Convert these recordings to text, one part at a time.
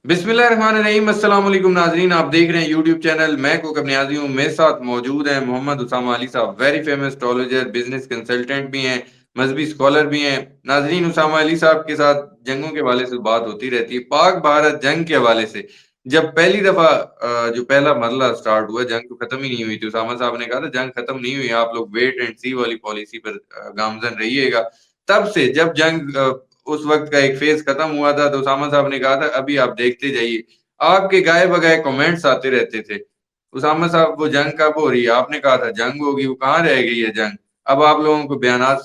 بسم اللہ الرحمن الرحیم، السلام علیکم ناظرین، آپ دیکھ رہے ہیں یوٹیوب چینل میں کوکب نیازی ہوں۔ میرے ساتھ موجود ہیں محمد اسامہ علی صاحب، very famous astrologer, business consultant بھی ہیں، مذہبی اسکالر بھی ہیں۔ ناظرین، اسامہ علی صاحب کے ساتھ جنگوں کے حوالے سے بات ہوتی رہتی ہے، پاک بھارت جنگ کے حوالے سے۔ جب پہلی دفعہ جو پہلا مرحلہ سٹارٹ ہوا، جنگ تو ختم ہی نہیں ہوئی تھی، اسامہ صاحب نے کہا تھا جنگ ختم نہیں ہوئی، آپ لوگ ویٹ اینڈ سی والی پالیسی پر گامزن رہیے گا۔ تب سے جب جنگ اس وقت کا ایک فیز ختم ہوا تھا، تو اسامہ صاحب نے کہا تھا ابھی آپ دیکھتے جائیے، آپ کے گائے بگائے کمنٹس آتے رہتے تھے، اسامہ صاحب وہ جنگ کب ہو رہی ہے؟ آپ نے کہا تھا جنگ ہوگی، وہ کہاں رہ گئی ہے جنگ؟ اب آپ لوگوں کو بیانات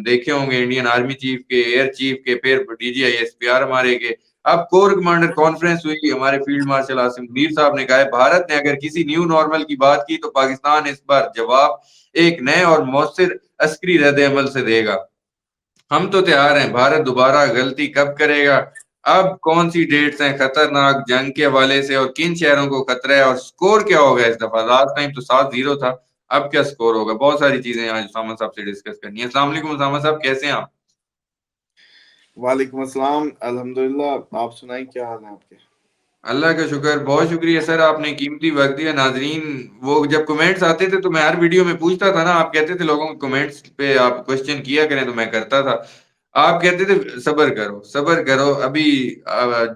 دیکھے ہوں گے انڈین آرمی چیف کے، ایئر چیف کے، پھر D G I S P R ہمارے کے۔ اب کور کمانڈر کانفرنس ہوئی، ہمارے فیلڈ مارشل عاصم منیر صاحب نے کہا ہے بھارت نے اگر کسی نیو نارمل کی بات کی تو پاکستان اس بار جواب ایک نئے اور مؤثر عسکری رد عمل سے دے گا۔ ہم تو تیار ہیں، بھارت دوبارہ غلطی کب کرے گا؟ اب کون سی ڈیٹس ہیں خطرناک جنگ کے حوالے سے، اور کن شہروں کو خطرہ ہے، اور سکور کیا ہوگا اس دفعہ؟ لاسٹ ٹائم تو 7-0 تھا، اب کیا سکور ہوگا؟ بہت ساری چیزیں آج اسامہ صاحب سے ڈسکس کرنی ہے۔ السلام علیکم اسامہ صاحب، کیسے ہیں آپ؟ وعلیکم السلام، الحمدللہ۔ آپ سنائیں، کیا حال ہے آپ کے؟ اللہ کا شکر، بہت شکریہ سر، آپ نے قیمتی وقت دیا۔ ناظرین، وہ جب کمنٹس آتے تھے تو میں ہر ویڈیو میں پوچھتا تھا نا، آپ کہتے تھے لوگوں کو کمنٹس پہ آپ کوشچن کیا کریں، تو میں کرتا تھا۔ آپ کہتے تھے صبر کرو صبر کرو، ابھی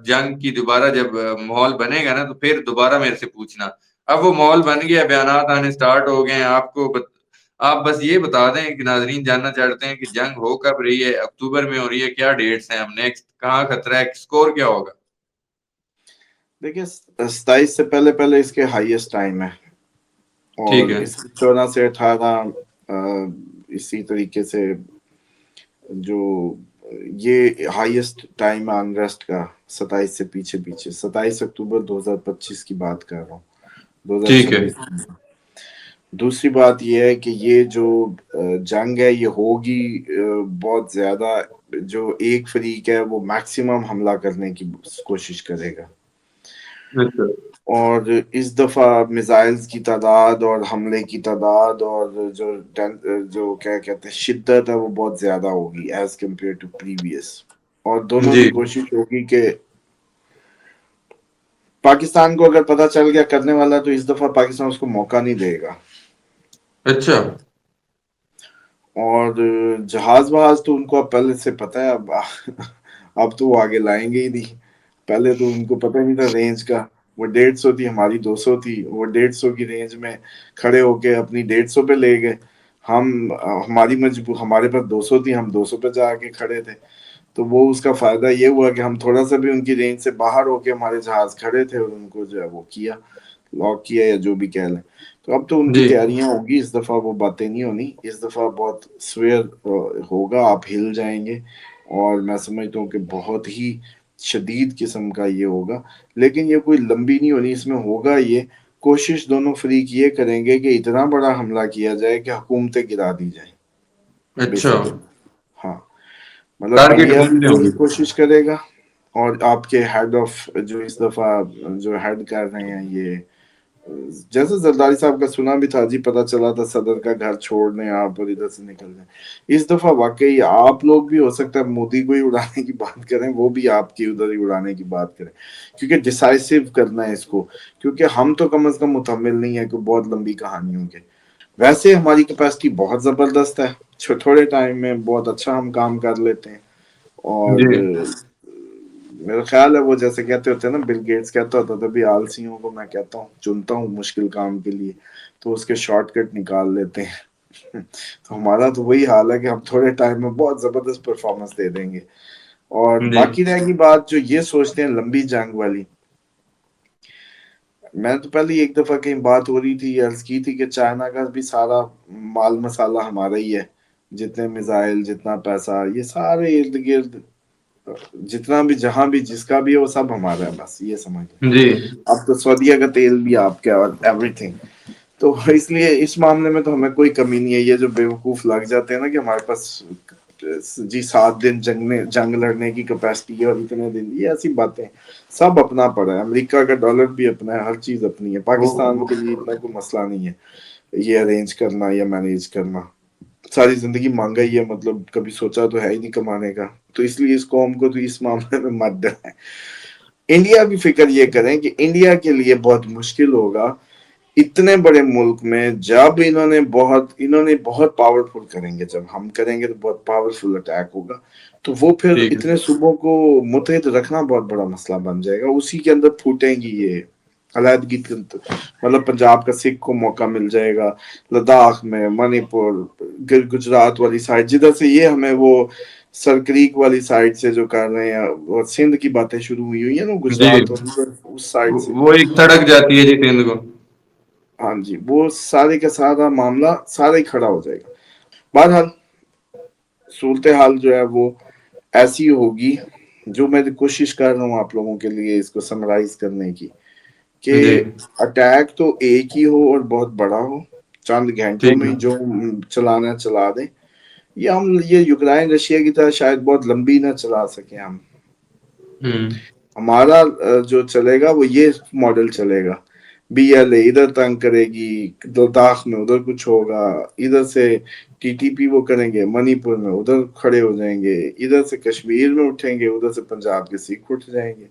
جنگ کی دوبارہ جب ماحول بنے گا نا تو پھر دوبارہ میرے سے پوچھنا۔ اب وہ ماحول بن گیا، بیانات آنے سٹارٹ ہو گئے ہیں، آپ بس یہ بتا دیں کہ ناظرین جاننا چاہتے ہیں کہ جنگ ہو کب رہی ہے، اکتوبر میں ہو رہی ہے، کیا ڈیٹس ہیں، ہم نیکسٹ کہاں خطرہ ہے، سکور کیا ہوگا؟ دیکھیں، 27 سے پہلے پہلے اس کے ہائیسٹ ٹائم ہے، ٹھیک اور ہے، اس 14 سے 18 اسی طریقے سے جو یہ ہائیسٹ ٹائم ہے انریسٹ کا، 27 سے پیچھے پیچھے 27 اکتوبر 2025 کی بات کر رہا ہوں، ٹھیک ہے، 2026۔ دوسری بات یہ ہے کہ یہ جو جنگ ہے یہ ہوگی بہت زیادہ، جو ایک فریق ہے وہ میکسیمم حملہ کرنے کی کوشش کرے گا، اچھا، اور اس دفعہ میزائلز کی تعداد اور حملے کی تعداد اور جو کیا کہتے ہیں شدت ہے وہ بہت زیادہ ہوگی ایز کمپیئر ٹو پریویس، اور دونوں جی، کی کوشش ہوگی کہ پاکستان کو اگر پتہ چل گیا کرنے والا تو اس دفعہ پاکستان اس کو موقع نہیں دے گا، اچھا، اور جہاز وہاز تو ان کو اب پہلے سے پتہ ہے، اب تو وہ آگے لائیں گے ہی نہیں، پہلے تو ان کو پتہ نہیں تھا رینج کا، وہ 150 تھی، ہماری 200 تھی، وہ 150 کی رینج میں کھڑے ہو کے اپنی 150 پہ لے گئے، ہم ہماری ہمارے پاس 200 تھی، ہم 200 پہ جا کے کھڑے تھے، تو وہ اس کا فائدہ یہ ہوا کہ ہم تھوڑا سا بھی ان کی رینج سے باہر ہو کے ہمارے جہاز کھڑے تھے اور ان کو جو ہے وہ کیا، لاک کیا یا جو بھی کہہ لیں۔ تو اب تو ان کی جی، تیاریاں ہوگی، اس دفعہ وہ باتیں نہیں ہونی، اس دفعہ بہت سویر ہوگا، آپ ہل جائیں گے، اور میں سمجھتا ہوں کہ بہت ہی شدید قسم کا یہ ہوگا، لیکن یہ کوئی لمبی نہیں ہونی، اس میں ہوگا یہ کوشش دونوں فریق یہ کریں گے کہ اتنا بڑا حملہ کیا جائے کہ حکومتیں گرا دی جائیں، اچھا، بیسیکلی۔ ہاں، مطلب ٹارگیٹ انڈیا بھی حکومتیں ہوں وہی گی۔ کوشش کرے گا، اور آپ کے ہیڈ آف جو اس دفعہ جو ہیڈ کر رہے ہیں یہ، جیسے زرداری صاحب کا سنا بھی تھا جی، پتا چلا تھا صدر کا گھر چھوڑنے آپ اور ادھر سے نکل جائیں، اس دفعہ واقعی آپ لوگ بھی ہو سکتا ہے مودی کو ہی اڑانے کی بات کریں، وہ بھی آپ کی ادھر ہی اڑانے کی بات کریں، کیونکہ ڈیسائسو کرنا ہے اس کو، کیونکہ ہم تو کم از کم متحمل نہیں ہے کہ بہت لمبی کہانیوں کے، ویسے ہماری کیپیسٹی بہت زبردست ہے، تھوڑے ٹائم میں بہت اچھا ہم کام کر لیتے ہیں، اور جی، میرا خیال ہے وہ جیسے کہتے ہوتے ہیں نا، بل گیٹس کہتا ہوتا تھا بھی آلسیوں کو میں کہتا ہوں چنتا ہوں مشکل کام کے لیے تو اس کے شارٹ کٹ نکال لیتے ہیں، تو ہمارا تو وہی حال ہے کہ ہم تھوڑے ٹائم میں بہت زبردست پرفارمنس دے دیں گے، اور جی، باقی رہ گی بات جو یہ سوچتے ہیں لمبی جنگ والی، میں تو پہلے ایک دفعہ کہیں بات ہو رہی تھی، عرض کی تھی کہ چائنا کا بھی سارا مال مسالہ ہمارا ہی ہے، جتنے میزائل جتنا پیسہ یہ سارے ارد گرد جتنا بھی جہاں بھی جس کا بھی ہے وہ سب ہمارا ہے، بس یہ سمجھ لیں، جی، اب تو سعودیہ کا تیل بھی آپ کا اور ایوری تھنگ، تو اس لیے اس معاملے میں تو ہمیں کوئی کمی نہیں ہے، یہ جو بیوقوف لگ جاتے ہیں نا کہ ہمارے پاس جی 7 دن جنگ لڑنے کی کیپیسٹی ہے اور اتنے دن، یہ ایسی باتیں، سب اپنا پڑا ہے، امریکہ کا ڈالر بھی اپنا ہے، ہر چیز اپنی ہے، پاکستان کے لیے اتنا کوئی مسئلہ نہیں ہے یہ ارینج کرنا یا مینیج کرنا، ساری زندگی مانگا ہی ہے، مطلب کبھی سوچا تو ہے ہی نہیں کمانے کا، تو اس لیے اس قوم کو تو اس معاملے میں مت ڈرائیں، انڈیا کی فکر یہ کریں کہ انڈیا کے لیے بہت مشکل ہوگا اتنے بڑے ملک میں، جب انہوں نے بہت پاورفل کریں گے، جب ہم کریں گے تو بہت پاورفل اٹیک ہوگا، تو وہ پھر ٹھیک ہے اتنے صوبوں کو متحد رکھنا بہت بڑا مسئلہ بن جائے گا، اسی کے اندر پھوٹیں گی یہ علیحدگی، مطلب پنجاب کا سکھ کو موقع مل جائے گا، لداخ میں، منی پور، گجرات والی سائڈ جدھر سے یہ ہمیں وہ سرکریک والی سائڈ سے جو کر رہے ہیں، اور سندھ کی باتیں شروع ہوئی ہیں نا، جی، گجرات اور اس سائڈ سے، وہ ایک سڑک جاتی ہے جی سندھ کو. ہاں جی، وہ سارے کا سارا معاملہ سارا ہی کھڑا ہو جائے گا. بہرحال صورتحال جو ہے وہ ایسی ہوگی، جو میں کوشش کر رہا ہوں آپ لوگوں کے لیے اس کو سمرائز کرنے کی، کہ جی اٹیک تو ایک ہی ہو اور بہت بڑا ہو، چند گھنٹوں ٹھیک میں ہے. جو چلانا چلا دیں. یہ یوکرائن رشیا کی طرح شاید بہت لمبی نہ چلا سکیں ہم. ہوں ہمارا جو چلے گا وہ یہ ماڈل چلے گا، بی ایل اے ادھر تنگ کرے گی، لداخ میں ادھر کچھ ہوگا، ادھر سے ٹی ٹی پی وہ کریں گے، منی پور میں ادھر کھڑے ہو جائیں گے، ادھر سے کشمیر میں اٹھیں گے، ادھر سے پنجاب کے سکھ اٹھ جائیں گے.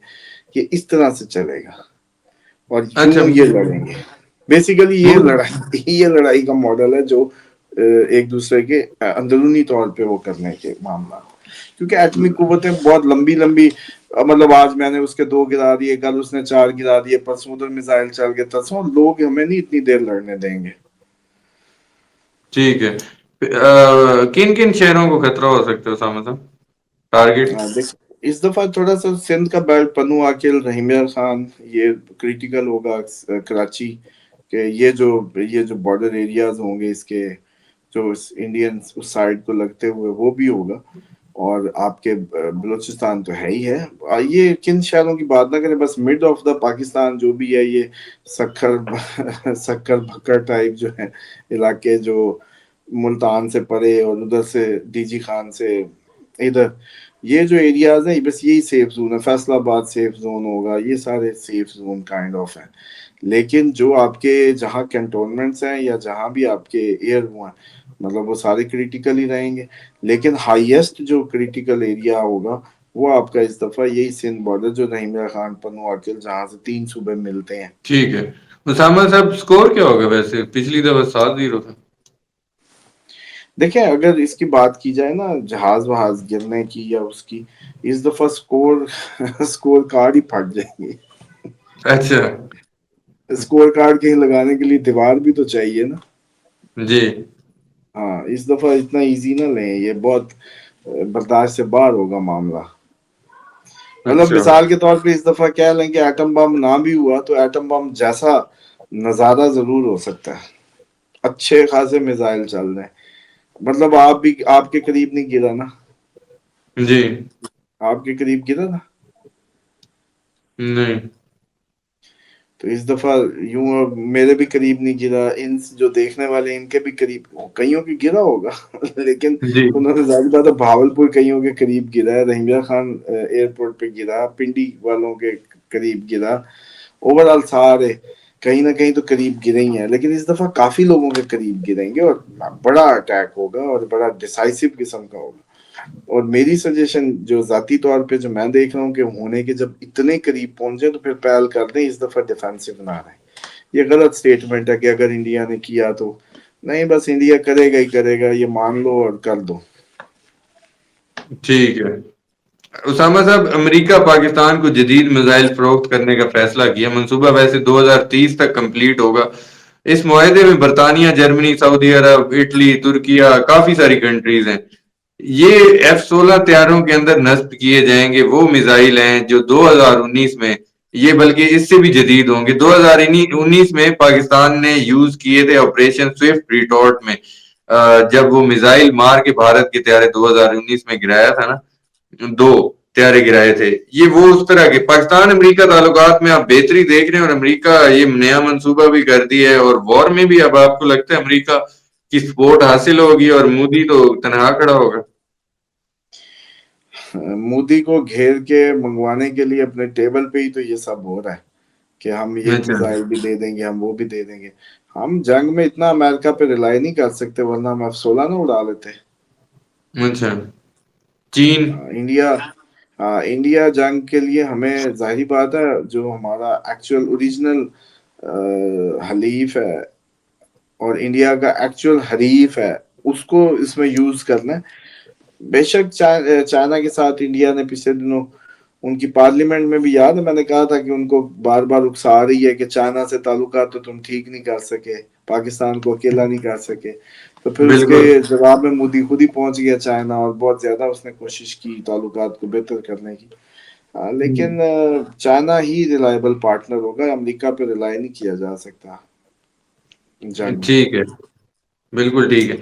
یہ اس طرح سے چلے گا اور اچھا. یوں یہ لڑیں گے. بیسیکلی یہ لڑائی کا ماڈل ہے جو ایک دوسرے کے اندرونی طور پہ وہ کرنے کے معاملات، کیونکہ ایٹمی قوتیں بہت لمبی لمبی، مطلب آج میں نے اس کے 2 گرا دیے، کل اس نے 4 گرا دیے، پرسوں ادھر میزائل چل گئے، ترسوں لوگ ہمیں نہیں اتنی دیر لڑنے دیں گے. ٹھیک ہے. کن کن شہروں کو خطرہ ہو سکتا ہے اسامہ صاحب، ٹارگیٹ؟ دیکھ اس دفعہ تھوڑا سا سندھ کا بیلٹ، پنو عاقل، رحیم خان، یہ کریٹیکل ہوگا. کراچی کہ یہ جو بارڈر ایریاز ہوں گے اس کے، جو انڈین اس سائڈ کو لگتے ہوئے، وہ بھی ہوگا. اور آپ کے بلوچستان تو ہے ہی ہے. یہ کن شہروں کی بات نہ کریں، بس مڈ آف دا پاکستان جو بھی ہے، یہ سکر بھکر ٹائپ جو ہے علاقے، جو ملتان سے پرے اور ادھر سے ڈی جی خان سے ادھر، یہ جو ایریاز ہیں بس یہی سیف زون ہے. فیصل آباد سیف زون ہوگا، یہ سارے سیف زون کائنڈ آف ہیں. لیکن جو آپ کے جہاں کنٹونمنٹس ہیں یا جہاں بھی آپ کے ایئر وہ ہیں، مطلب وہ سارے کریٹیکل ہی رہیں گے. لیکن ہائیسٹ جو کریٹیکل ایریا ہوگا وہ آپ کا اس دفعہ یہی سندھ بارڈر، جو رحیم خان، پنو عاقل، جہاں سے 3 صوبے ملتے ہیں. ٹھیک ہے. اسامہ صاحب سکور کیا ہوگا ویسے؟ پچھلی دفعہ 7-0 تھا. دیکھیں اگر اس کی بات کی جائے نا، جہاز وہاز گرنے کی یا اس کی، اس دفعہ سکور کارڈ ہی پھٹ جائیں گے. اچھا. سکور کارڈ کہیں لگانے کے لیے دیوار بھی تو چاہیے نا. جی. ہاں اس دفعہ اتنا ایزی نہ لیں، یہ بہت برداشت سے باہر ہوگا معاملہ. مطلب اچھا. مثال کے طور پہ اس دفعہ کہہ لیں کہ ایٹم بم نہ بھی ہوا تو ایٹم بم جیسا نظارہ ضرور ہو سکتا ہے. اچھے خاصے میزائل چل رہے ہیں، مطلب آپ کے قریب نہیں گرا نا. جی. آپ کے قریب گرا نا. نہیں. تو اس دفعہ یوں میرے بھی قریب نہیں گرا، ان جو دیکھنے والے ان کے بھی قریب، کئیوں کے گرا ہوگا لیکن جی. انہوں نے زیادہ بات ہے بھاولپور کئیوں کے قریب گرا ہے، رحیم خان ایئرپورٹ پہ گرا، پنڈی والوں کے قریب گرا. اوور آل سارے کہیں نہ کہیں تو قریب گرے ہی ہیں، لیکن اس دفعہ کافی لوگوں کے قریب گریں گے اور بڑا اٹیک ہوگا اور بڑا ڈیسائسو قسم کا ہوگا. اور میری سجیشن جو ذاتی طور پہ جو میں دیکھ رہا ہوں کہ ہونے کے جب اتنے قریب پہنچے تو پھر پہل کر دیں، اس دفعہ ڈیفینسو نہ رہے. یہ غلط سٹیٹمنٹ ہے کہ اگر انڈیا نے کیا تو نہیں، بس انڈیا کرے گا ہی کرے گا، یہ مان لو اور کر دو. ٹھیک ہے. اسامہ صاحب امریکہ پاکستان کو جدید میزائل فروخت کرنے کا فیصلہ کیا. منصوبہ ویسے 2030 تک کمپلیٹ ہوگا. اس معاہدے میں برطانیہ، جرمنی، سعودی عرب، اٹلی، ترکیہ، کافی ساری کنٹریز ہیں. یہ F-16 طیاروں کے اندر نصب کیے جائیں گے وہ میزائل ہیں جو 2019 میں، یہ بلکہ اس سے بھی جدید ہوں گے. 2019 میں پاکستان نے یوز کیے تھے آپریشن سوئفٹ ریٹورٹ میں، جب وہ میزائل مار کے بھارت کے طیارے 2019 میں گرایا تھا نا، 2 طیارے گرائے تھے. یہ وہ اس طرح کے پاکستان امریکہ تعلقات میں آپ بہتری دیکھ رہے ہیں، اور امریکہ یہ نیا منصوبہ بھی کر دی ہے، اور وار میں بھی اب آپ کو لگتا ہے امریکہ کی سپورٹ حاصل ہوگی اور مودی تو تنہا کھڑا ہوگا. مودی کو گھیر کے منگوانے کے لیے اپنے ٹیبل پہ ہی تو یہ سب ہو رہا ہے کہ ہم یہ اچھا. میزائل بھی دے دیں گے، ہم وہ بھی دے دیں گے. ہم جنگ میں اتنا امریکہ پہ ریلائی نہیں کر سکتے، ورنہ ہم F-16 نہ اڑا لیتے. اچھا. چین. انڈیا انڈیا جنگ کے لیے ہمیں ظاہری بات ہے جو ہمارا ایکچوئل اوریجنل حلیف ہے اور انڈیا کا ایکچوئل حریف ہے اس کو اس میں یوز کرنا ہے. بے شک چائنا کے ساتھ انڈیا نے پچھلے دنوں ان کی پارلیمنٹ میں بھی یاد ہے میں نے کہا تھا کہ ان کو بار بار اکسا رہی ہے کہ چائنا سے تعلقات تو تم ٹھیک نہیں کر سکے، پاکستان کو اکیلا نہیں کر سکے. تو پھر اس کے بالکل جواب میں مودی خود ہی پہنچ گیا چائنا اور بہت زیادہ اس نے کوشش کی تعلقات کو بہتر کرنے کی. لیکن چائنا ہی ریلائبل پارٹنر ہوگا، امریکہ پہ ریلائی نہیں کیا جا سکتا جنگ میں. ٹھیک ہے، بالکل ٹھیک ہے.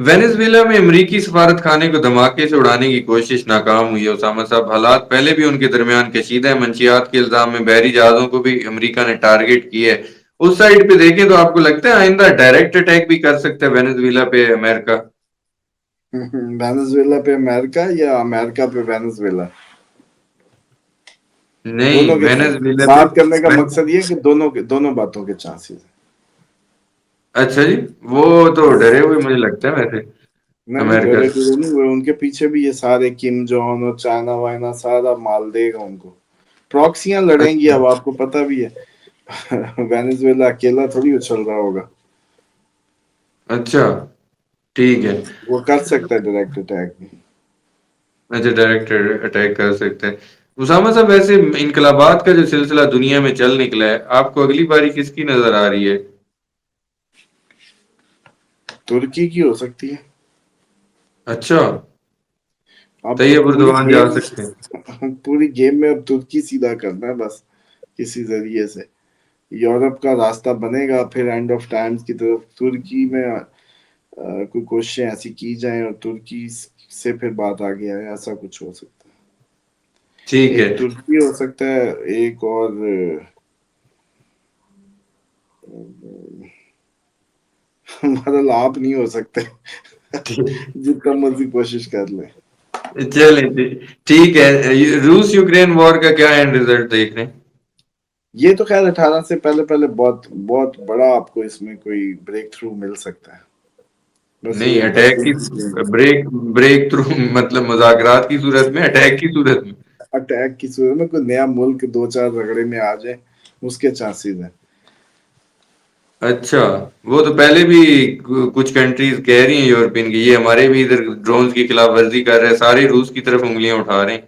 وینزویلا میں امریکی سفارت خانے کو دھماکے سے اڑانے کی کوشش ناکام ہوئی ہے اسامہ صاحب. حالات پہلے بھی ان کے درمیان کشیدہ ہے. منشیات کے الزام میں بحری جہازوں کو بھی امریکہ نے ٹارگٹ کی ہے. اس سائڈ پہ دیکھیں تو آپ کو لگتا ہے آئندہ ڈائریکٹ اٹیک بھی کر سکتا ہے وینزویلا پہ امریکہ؟ وینزویلا پہ امریکہ یا امریکہ پہ وینزویلا؟ نہیں، دونوں کے وینزویلا پہ بات کرنے کا مقصد یہ ہے کہ دونوں باتوں کے چانسز ہیں. اچھا جی، وہ تو ڈرے ہوئے مجھے لگتا ہے ویسے نہیں امریکہ ڈرے سے. ڈرے نہیں ہوئے، ان کے پیچھے بھی یہ سارے کم جون اور چائنا وائنا سارا مال دے گا ان کو. پراکسیاں لڑیں گی، اچھا اب آپ کو پتہ بھی ہے وینزویلا اکیلا تھوڑی اچھل رہا ہوگا. اچھا ٹھیک ہے. وہ کر سکتا ہے ڈائریکٹ اٹیک بھی. اچھا ڈائریکٹ اٹیک کر سکتے ہیں. اسامہ صاحب ویسے انقلابات کا جو سلسلہ دنیا میں چل نکلا ہے، آپ کو اگلی باری کس کی نظر آ رہی ہے؟ ترکی کی ہو سکتی ہے. اچھا، اب طیب اردوان جا سکتے ہیں. پوری گیم میں اب ترکی سیدھا کرنا ہے بس کسی ذریعے سے. یورپ کا راستہ بنے گا پھر اینڈ آف ٹائمز کی طرف ترکی میں کوئی کوششیں ایسی کی جائیں اور ترکی سے پھر بات آگے آئے، ایسا کچھ ہو سکتا ہے. ٹھیک ہے. ایک ترکی ہو سکتا ہے، ایک اور مطلب آپ نہیں ہو سکتے جتنا مرضی کوشش کر لیں. چلیں ٹھیک ہے. روس یوکرین وار کا کیا اینڈ ریزلٹ دیکھ رہے ہیں؟ یہ تو خیر 18 سے پہلے بہت بہت بڑا آپ کو اس میں کوئی بریک تھرو مل سکتا ہے. بس نہیں، یہ اٹیک 10 کی دن کی گیم بریک تھرو مطلب مذاکرات کی صورت میں، اٹیک کی صورت میں؟ اٹیک کی صورت میں کوئی نیا ملک دو چار رگڑے میں آ جائے اس کے چانسز ہیں. اچھا، وہ تو پہلے بھی کچھ کنٹریز کہہ رہی ہیں یورپین کی، یہ ہمارے بھی ادھر ڈرونز کی خلاف ورزی کر رہے ہیں، سارے روس کی طرف انگلیاں اٹھا رہے ہیں.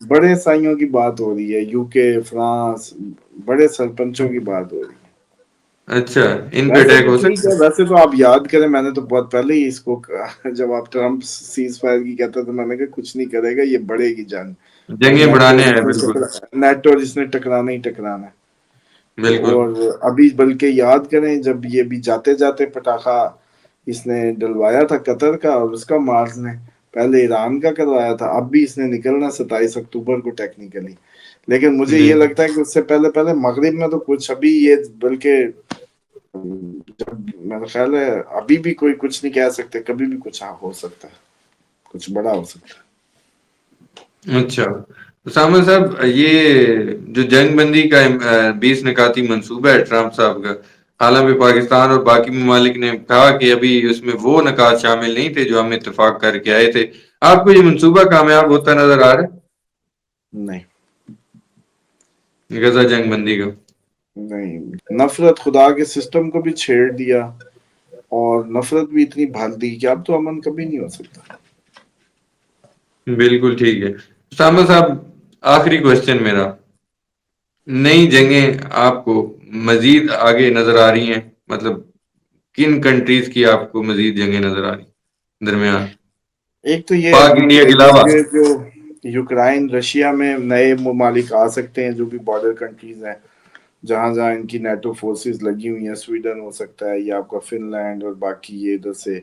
بڑے سائیوں کی بات ہو رہی ہے، یو کے، فرانس، بڑے سرپنچوں کی بات ہو رہی ہے. اچھا، ان پہ ویسے اٹیک تو ہو ٹھیک سکتا ہے، ویسے تو آپ یاد کریں میں نے تو بہت پہلے ہی اس کو جب آپ ٹرمپ سیز فائر کی کہتا تو میں نے کہا کچھ نہیں کرے گا، یہ بڑھے گی جنگ. ہے؟ اور جنگیں بڑھانے ہیں بالکل. نیٹو جس نے ٹکرانا ہی ٹکرانا ہے. تو بالکل. اور ابھی بلکہ یاد کریں جب یہ بھی جاتے جاتے پٹاخہ اس نے ڈلوایا تھا قطر کا اور اس کا مارز نے پہلے ایران کا کروایا تھا، اب بھی اس نے نکلنا 27 اکتوبر کو ٹیکنیکلی. لیکن مجھے جی یہ لگتا ہے کہ اس سے پہلے مغرب میں تو کچھ ابھی یہ بلکہ جب میرا خیال ہے ابھی بھی کوئی کچھ نہیں کہہ سکتے، کبھی بھی کچھ ہو سکتا ہے، کچھ بڑا ہو سکتا ہے. اچھا اسامہ صاحب، یہ جو جنگ بندی کا 20 نکاتی منصوبہ ہے ٹرمپ صاحب کا، حالانکہ پاکستان اور باقی ممالک نے کہا کہ ابھی اس میں وہ نکات شامل نہیں تھے جو ہم اتفاق کر کے آئے تھے، آپ کو یہ منصوبہ کامیاب ہوتا نظر آ رہا نہیں ہے غزہ جنگ بندی کا؟ نہیں، نفرت خدا کے سسٹم کو بھی چھیڑ دیا اور نفرت بھی اتنی بھر دی کہ اب تو امن کبھی نہیں ہو سکتا. بالکل ٹھیک ہے. اسامہ صاحب آخری کوشچن میرا، نئی جنگیں آپ کو مزید آگے نظر آ رہی ہیں؟ مطلب کن کنٹریز کی آپ کو مزید جنگیں نظر آ رہی ہیں درمیان، ایک تو یہ پاک انڈیا کے علاوہ؟ یہ جو یوکرائن رشیا میں نئے ممالک آ سکتے ہیں جو بھی بارڈر کنٹریز ہیں جہاں جہاں ان کی نیٹو فورسز لگی ہوئی ہیں. سویڈن ہو سکتا ہے یا آپ کا فن لینڈ اور باقی یہ ادھر سے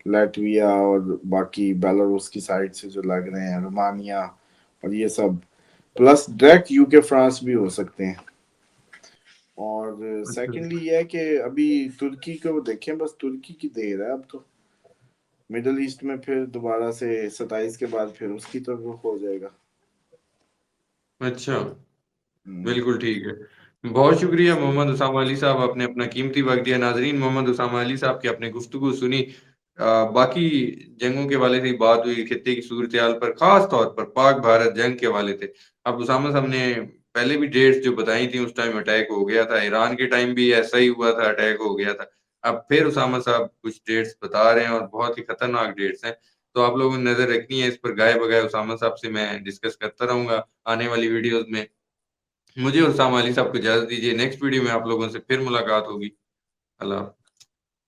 لیٹویا اور باقی بیلاروس کی سائڈ سے جو لگ رہے ہیں، رومانیہ اور یہ سب، پلس ڈائریکٹ یو کے فرانس بھی ہو سکتے ہیں. اور سیکنڈلی یہ ہے کہ ابھی ترکی کو دیکھیں، بس ترکی کی دیر ہے اب تو. مڈل ایسٹ میں پھر دوبارہ سے 27 کے بعد پھر اس کی طرف رخ ہو جائے گا. اچھا بالکل ٹھیک ہے. بہت شکریہ محمد اسامہ علی صاحب، آپ نے اپنا قیمتی وقت دیا. ناظرین، محمد اسامہ علی صاحب کی اپنے گفتگو سنی. باقی جنگوں کے حوالے سے بات ہوئی، خطے کی صورتحال پر، خاص طور پر پاک بھارت جنگ کے حوالے سے. اب اسامہ صاحب نے پہلے بھی ڈیٹس جو بتائی تھیں، اس ٹائم اٹیک ہو گیا تھا، ایران کے ٹائم بھی ایسا ہی ہوا تھا، اٹیک ہو گیا تھا. اب پھر اسامہ صاحب کچھ ڈیٹس بتا رہے ہیں اور بہت ہی خطرناک ڈیٹس ہیں، تو آپ لوگوں نے نظر رکھنی ہے اس پر. گائے بگائے اسامہ صاحب سے میں ڈسکس کرتا رہوں گا آنے والی ویڈیوز میں. مجھے اور اسامہ علی صاحب کو اجازت دیجیے، نیکسٹ ویڈیو میں آپ لوگوں سے پھر ملاقات ہوگی. اللہ حافظ.